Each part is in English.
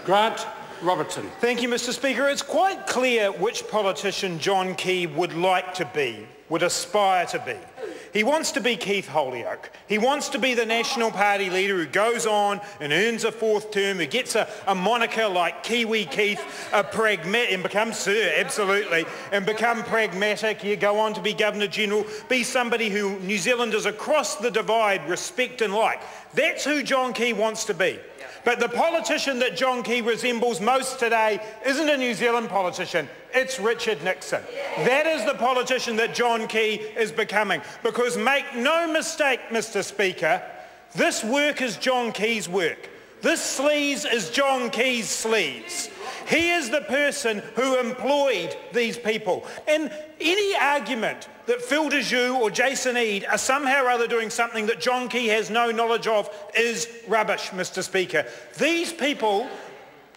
Grant Robertson. Thank you, Mr. Speaker. It's quite clear which politician John Key would like to be, would aspire to be. He wants to be Keith Holyoake. He wants to be the National Party leader who goes on and earns a fourth term, who gets a moniker like Kiwi Keith, and becomes Sir, absolutely, and become pragmatic. You go on to be Governor-General, be somebody who New Zealanders across the divide respect and like. That's who John Key wants to be. But the politician that John Key resembles most today isn't a New Zealand politician, it's Richard Nixon. That is the politician that John Key is becoming. Because make no mistake, Mr. Speaker, this work is John Key's work. This sleaze is John Key's sleaze. He is the person who employed these people. And any argument that Phil de Joux or Jason Eade are somehow or other doing something that John Key has no knowledge of is rubbish, Mr. Speaker. These people,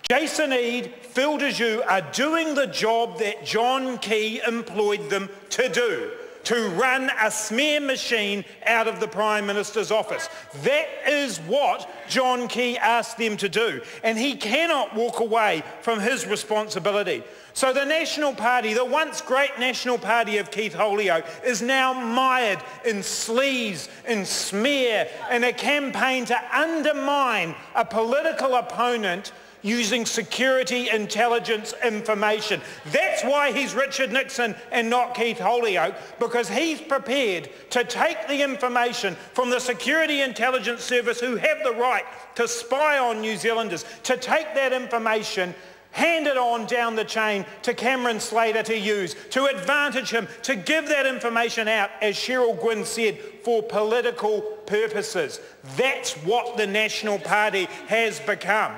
Jason Eade, Phil de Joux, are doing the job that John Key employed them to do, to run a smear machine out of the Prime Minister's office. That is what John Key asked them to do, and he cannot walk away from his responsibility. So the National Party, the once great National Party of Keith Holyoake, is now mired in sleaze, in smear, in a campaign to undermine a political opponent using security intelligence information. That's why he's Richard Nixon and not Keith Holyoake, because he's prepared to take the information from the Security Intelligence Service, who have the right to spy on New Zealanders, to take that information, hand it on down the chain to Cameron Slater to use, to advantage him, to give that information out, as Cheryl Gwynne said, for political purposes. That's what the National Party has become.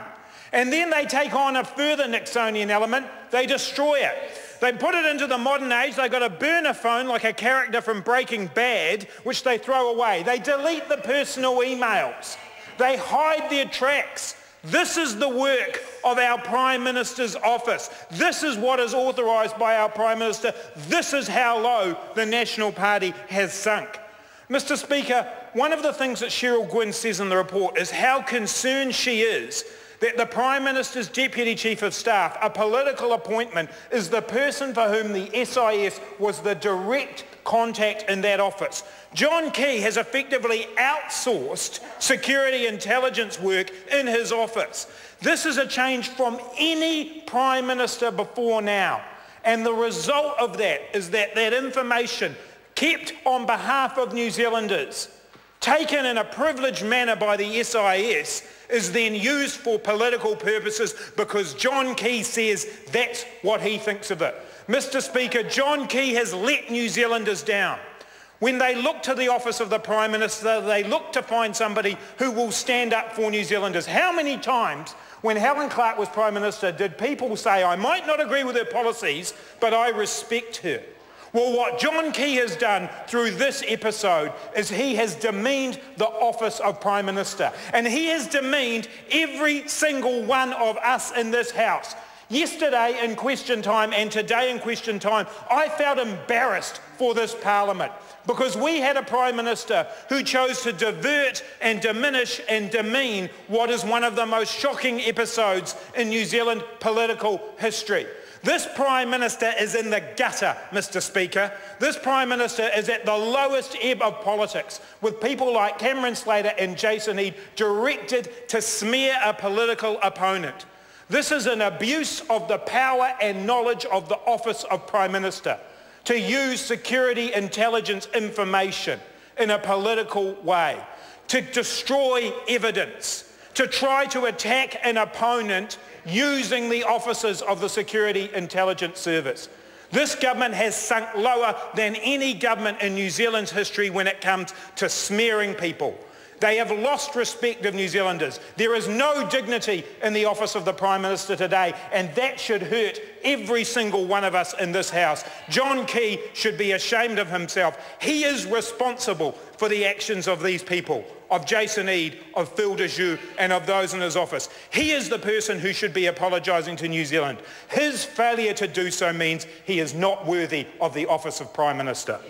And then they take on a further Nixonian element. They destroy it. They put it into the modern age. They've got a burner phone like a character from Breaking Bad, which they throw away. They delete the personal emails. They hide their tracks. This is the work of our Prime Minister's office. This is what is authorised by our Prime Minister. This is how low the National Party has sunk. Mr. Speaker, one of the things that Cheryl Gwynne says in the report is how concerned she is that the Prime Minister's Deputy Chief of Staff, a political appointment, is the person for whom the SIS was the direct contact in that office. John Key has effectively outsourced security intelligence work in his office. This is a change from any Prime Minister before now. And the result of that is that that information kept on behalf of New Zealanders, taken in a privileged manner by the SIS, is then used for political purposes because John Key says that's what he thinks of it. Mr. Speaker, John Key has let New Zealanders down. When they look to the office of the Prime Minister, they look to find somebody who will stand up for New Zealanders. How many times when Helen Clark was Prime Minister did people say, I might not agree with her policies, but I respect her? Well, what John Key has done through this episode is he has demeaned the office of Prime Minister. And he has demeaned every single one of us in this House. Yesterday in question time and today in question time, I felt embarrassed for this Parliament because we had a Prime Minister who chose to divert and diminish and demean what is one of the most shocking episodes in New Zealand political history. This Prime Minister is in the gutter, Mr. Speaker. This Prime Minister is at the lowest ebb of politics, with people like Cameron Slater and Jason Eade directed to smear a political opponent. This is an abuse of the power and knowledge of the office of Prime Minister to use security intelligence information in a political way, to destroy evidence, to try to attack an opponent using the officers of the Security Intelligence Service. This government has sunk lower than any government in New Zealand's history when it comes to smearing people. They have lost respect of New Zealanders. There is no dignity in the office of the Prime Minister today, and that should hurt every single one of us in this House. John Key should be ashamed of himself. He is responsible for the actions of these people, of Jason Eade, of Phil de Joux, and of those in his office. He is the person who should be apologising to New Zealand. His failure to do so means he is not worthy of the office of Prime Minister.